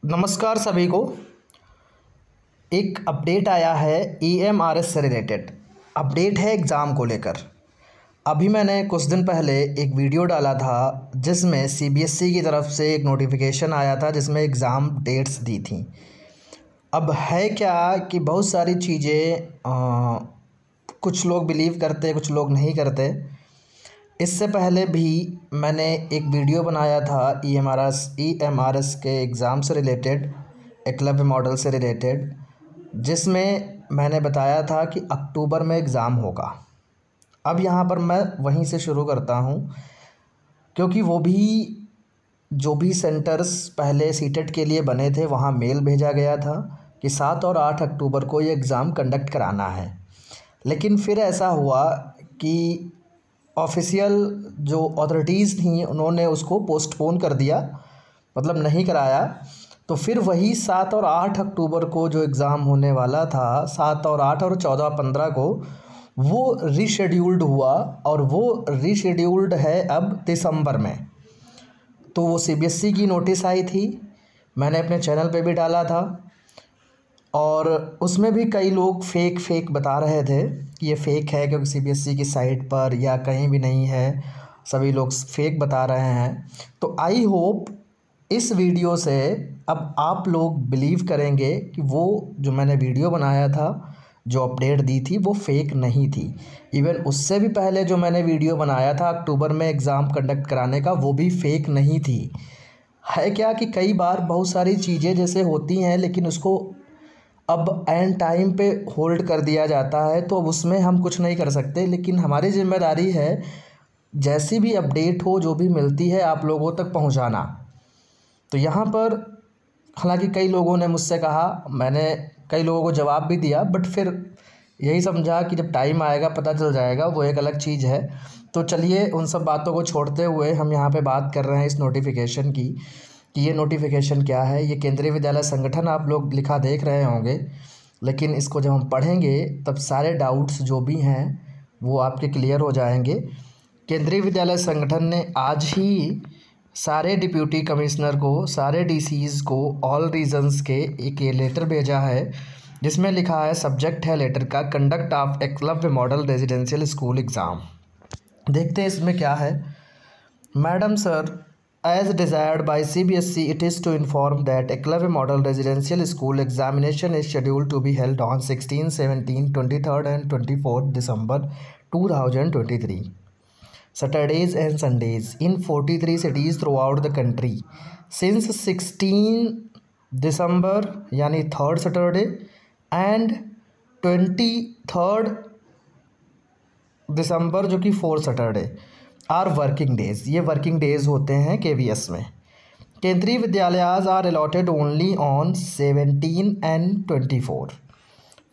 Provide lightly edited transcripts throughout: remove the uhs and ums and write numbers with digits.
नमस्कार सभी को। एक अपडेट आया है EMRS से रिलेटेड। अपडेट है एग्ज़ाम को लेकर। अभी मैंने कुछ दिन पहले एक वीडियो डाला था जिसमें CBSE की तरफ से एक नोटिफिकेशन आया था जिसमें एग्ज़ाम डेट्स दी थी। अब है क्या कि बहुत सारी चीज़ें कुछ लोग बिलीव करते, कुछ लोग नहीं करते। इससे पहले भी मैंने एक वीडियो बनाया था EMRS के एग्ज़ाम से रिलेटेड, एकलव्य मॉडल से रिलेटेड, जिसमें मैंने बताया था कि अक्टूबर में एग्ज़ाम होगा। अब यहाँ पर मैं वहीं से शुरू करता हूँ, क्योंकि वो भी जो भी सेंटर्स पहले सीटेट के लिए बने थे वहाँ मेल भेजा गया था कि 7 और 8 अक्टूबर को ये एग्ज़ाम कंडक्ट कराना है। लेकिन फिर ऐसा हुआ कि ऑफिशियल जो अथॉरिटीज़ थी उन्होंने उसको पोस्टपोन कर दिया, मतलब नहीं कराया। तो फिर वही 7 और 8 अक्टूबर को जो एग्ज़ाम होने वाला था, 7 और 8 और 14-15 को, वो रीशेड्यूल्ड हुआ और वो रीशेड्यूल्ड है अब दिसंबर में। तो वो CBSE की नोटिस आई थी, मैंने अपने चैनल पे भी डाला था और उसमें भी कई लोग फेक बता रहे थे कि ये फ़ेक है क्योंकि CBSE की साइट पर या कहीं भी नहीं है, सभी लोग फेक बता रहे हैं। तो आई होप इस वीडियो से अब आप लोग बिलीव करेंगे कि वो जो मैंने वीडियो बनाया था, जो अपडेट दी थी, वो फेक नहीं थी। इवन उससे भी पहले जो मैंने वीडियो बनाया था अक्टूबर में एग्ज़ाम कंडक्ट कराने का, वो भी फेक नहीं थी। है क्या कि कई बार बहुत सारी चीज़ें जैसे होती हैं लेकिन उसको अब एंड टाइम पे होल्ड कर दिया जाता है, तो अब उसमें हम कुछ नहीं कर सकते। लेकिन हमारी जिम्मेदारी है जैसी भी अपडेट हो, जो भी मिलती है, आप लोगों तक पहुंचाना। तो यहाँ पर हालांकि कई लोगों ने मुझसे कहा, मैंने कई लोगों को जवाब भी दिया, बट फिर यही समझा कि जब टाइम आएगा पता चल जाएगा, वो एक अलग चीज़ है। तो चलिए उन सब बातों को छोड़ते हुए हम यहाँ पे बात कर रहे हैं इस नोटिफिकेशन की कि ये नोटिफिकेशन क्या है। ये केंद्रीय विद्यालय संगठन आप लोग लिखा देख रहे होंगे, लेकिन इसको जब हम पढ़ेंगे तब सारे डाउट्स जो भी हैं वो आपके क्लियर हो जाएंगे। केंद्रीय विद्यालय संगठन ने आज ही सारे डिप्यूटी कमिश्नर को, सारे DCs को, ऑल रीजन्स के एक ये लेटर भेजा है जिसमें लिखा है, सब्जेक्ट है लेटर का conduct of Eklavya model residential school exam. देखते हैं इसमें क्या है। Madam sir, as desired by CBSE, it is to inform that Eklavya Model Residential School examination is scheduled to be held on 16, 17, 23rd and 24th December 2023, Saturdays and Sundays in 43 cities throughout the country. Since 16 December यानी 3rd Saturday and 23rd December जो कि 4th Saturday are working days, ये working days होते हैं KVS में। Kendriya Vidyalayas are allotted only on 17 and 24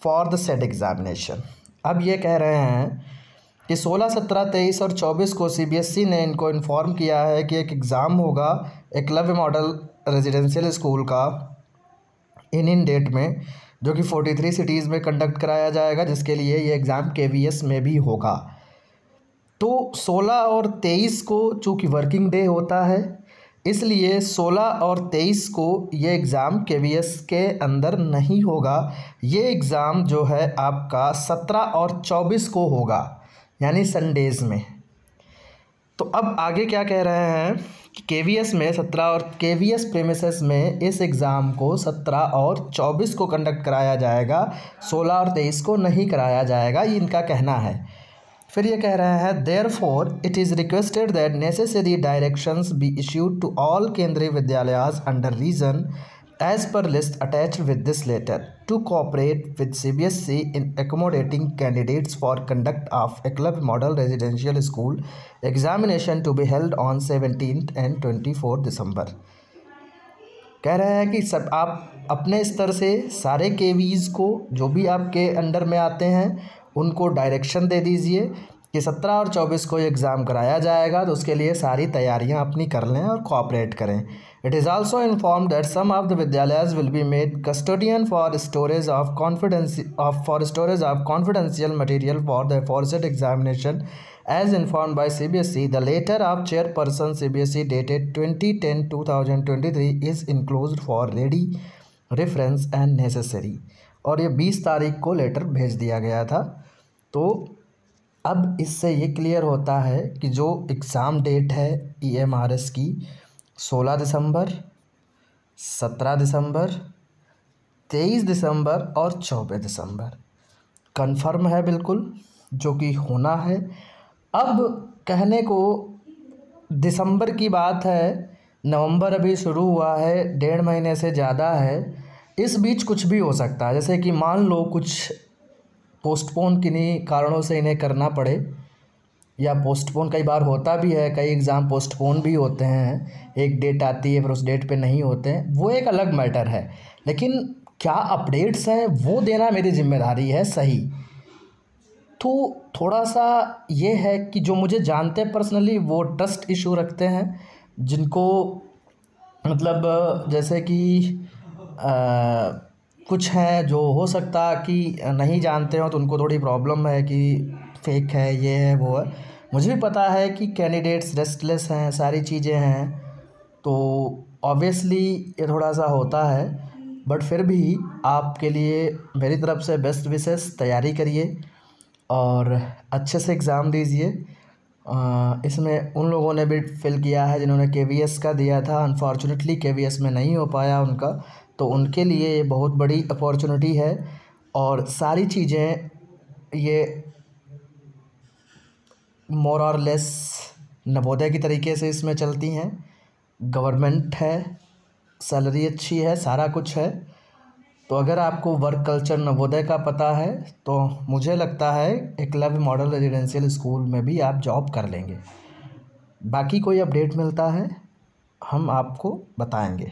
for the set examination. अब ये कह रहे हैं कि 16, 17, 23 और 24 को CBSE ने इनको इन्फॉर्म किया है कि एक एग्ज़ाम होगा एकलव्य मॉडल रेजिडेंशियल स्कूल का इन डेट में, जो कि 43 सिटीज़ में कंडक्ट कराया जाएगा, जिसके लिए ये एग्ज़ाम KVS में भी होगा। तो 16 और 23 को चूँकि वर्किंग डे होता है, इसलिए 16 और 23 को ये एग्ज़ाम KVS के अंदर नहीं होगा। ये एग्ज़ाम जो है आपका 17 और 24 को होगा, यानी संडेज़ में। तो अब आगे क्या कह रहे हैं कि KVS में 17 और KVS प्रेमिसेस में इस एग्ज़ाम को 17 और 24 को कंडक्ट कराया जाएगा, 16 और 23 को नहीं कराया जाएगा, ये इनका कहना है। फिर ये कह रहे हैं, therefore it is requested that necessary directions be issued to all केंद्रीय विद्यालयाज under region as per list attached with this letter to cooperate with CBSE in accommodating candidates for conduct of Eklavya Model Residential School examination to be held on 17th and 24th December। कह रहे हैं कि सब आप अपने स्तर से सारे KVs को, जो भी आपके अंडर में आते हैं, उनको डायरेक्शन दे दीजिए कि 17 और 24 को एग्ज़ाम कराया जाएगा, तो उसके लिए सारी तैयारियां अपनी कर लें और कोऑपरेट करें। It is also inform that some of the Vidyalayas will be made custodian for storage of confidential material for the aforesaid examination As informed by CBSE, the letter of chairperson CBSE dated 20/10/2023 is enclosed for ready reference and necessary। और ये 20 तारीख को letter भेज दिया गया था। तो अब इससे ये क्लियर होता है कि जो एग्ज़ाम डेट है EMRS की 16 दिसंबर, 17 दिसंबर, 23 दिसंबर और 24 दिसंबर कंफर्म है बिल्कुल, जो कि होना है। अब कहने को दिसंबर की बात है, नवंबर अभी शुरू हुआ है, 1.5 महीने से ज़्यादा है, इस बीच कुछ भी हो सकता है। जैसे कि मान लो कुछ पोस्टपोन किन्हीं कारणों से इन्हें करना पड़े, या पोस्टपोन कई बार होता भी है, कई एग्ज़ाम पोस्टपोन भी होते हैं, एक डेट आती है फिर उस डेट पे नहीं होते हैं, वो एक अलग मैटर है। लेकिन क्या अपडेट्स हैं वो देना मेरी जिम्मेदारी है, सही। तो थोड़ा सा ये है कि जो मुझे जानते हैं पर्सनली वो ट्रस्ट इशू रखते हैं, जिनको मतलब जैसे कि कुछ हैं जो हो सकता कि नहीं जानते हो, तो उनको थोड़ी प्रॉब्लम है कि फेक है, ये है वो है। मुझे भी पता है कि कैंडिडेट्स रेस्टलेस हैं, सारी चीज़ें हैं, तो ऑब्वियसली ये थोड़ा सा होता है। बट फिर भी आपके लिए मेरी तरफ से बेस्ट विशेस, तैयारी करिए और अच्छे से एग्ज़ाम दीजिए। इसमें उन लोगों ने भी फिल किया है जिन्होंने KVS का दिया था, अनफॉर्चुनेटली KVS में नहीं हो पाया उनका, तो उनके लिए ये बहुत बड़ी अपॉर्चुनिटी है। और सारी चीज़ें ये मोर और लेस नवोदय की तरीके से इसमें चलती हैं। गवर्नमेंट है, सैलरी अच्छी है, सारा कुछ है। तो अगर आपको वर्क कल्चर नवोदय का पता है तो मुझे लगता है एकलव्य मॉडल रेजिडेंशियल स्कूल में भी आप जॉब कर लेंगे। बाकी कोई अपडेट मिलता है हम आपको बताएंगे।